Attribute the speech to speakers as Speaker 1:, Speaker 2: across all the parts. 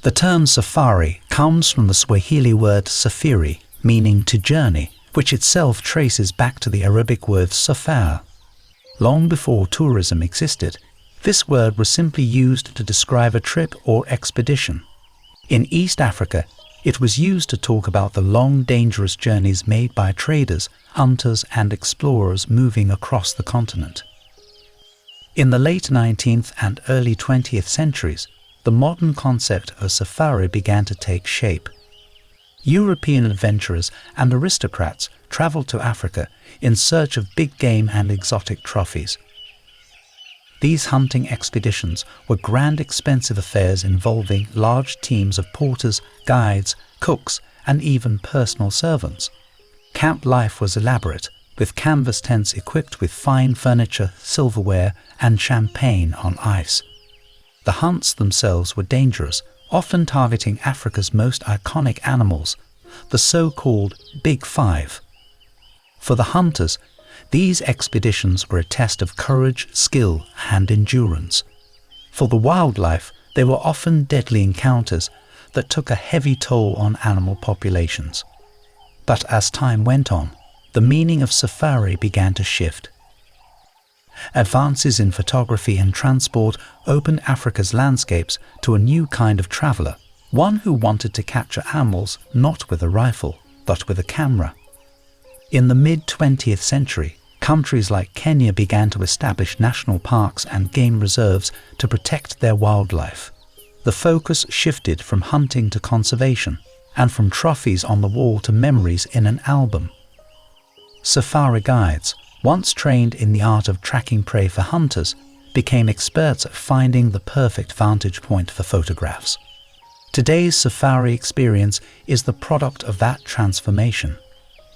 Speaker 1: The term safari comes from the Swahili word safiri, meaning to journey, which itself traces back to the Arabic word safar. Long before tourism existed, this word was simply used to describe a trip or expedition. In East Africa, it was used to talk about the long, dangerous journeys made by traders, hunters, and explorers moving across the continent. In the late 19th and early 20th centuries, the modern concept of safari began to take shape. European adventurers and aristocrats traveled to Africa in search of big game and exotic trophies. These hunting expeditions were grand, expensive affairs involving large teams of porters, guides, cooks, and even personal servants. Camp life was elaborate, with canvas tents equipped with fine furniture, silverware, and champagne on ice. The hunts themselves were dangerous, often targeting Africa's most iconic animals, the so-called Big Five. For the hunters, these expeditions were a test of courage, skill, and endurance. For the wildlife, they were often deadly encounters that took a heavy toll on animal populations. But as time went on, the meaning of safari began to shift. Advances in photography and transport opened Africa's landscapes to a new kind of traveler, one who wanted to capture animals not with a rifle, but with a camera. In the mid-20th century, countries like Kenya began to establish national parks and game reserves to protect their wildlife. The focus shifted from hunting to conservation, and from trophies on the wall to memories in an album. Safari guides, once trained in the art of tracking prey for hunters, became experts at finding the perfect vantage point for photographs. Today's safari experience is the product of that transformation.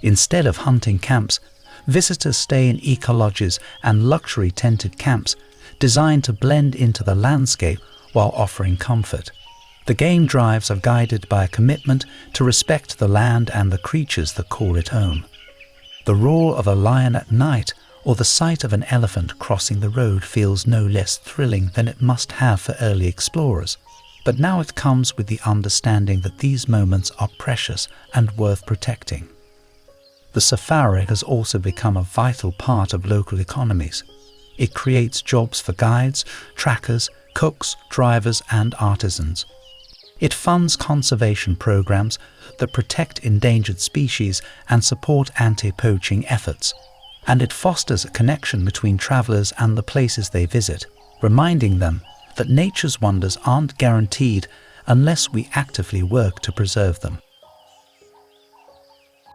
Speaker 1: Instead of hunting camps, visitors stay in eco-lodges and luxury tented camps designed to blend into the landscape while offering comfort. The game drives are guided by a commitment to respect the land and the creatures that call it home. The roar of a lion at night or the sight of an elephant crossing the road feels no less thrilling than it must have for early explorers. But now it comes with the understanding that these moments are precious and worth protecting. The safari has also become a vital part of local economies. It creates jobs for guides, trackers, cooks, drivers, and artisans. It funds conservation programs that protect endangered species and support anti-poaching efforts. And it fosters a connection between travelers and the places they visit, reminding them that nature's wonders aren't guaranteed unless we actively work to preserve them.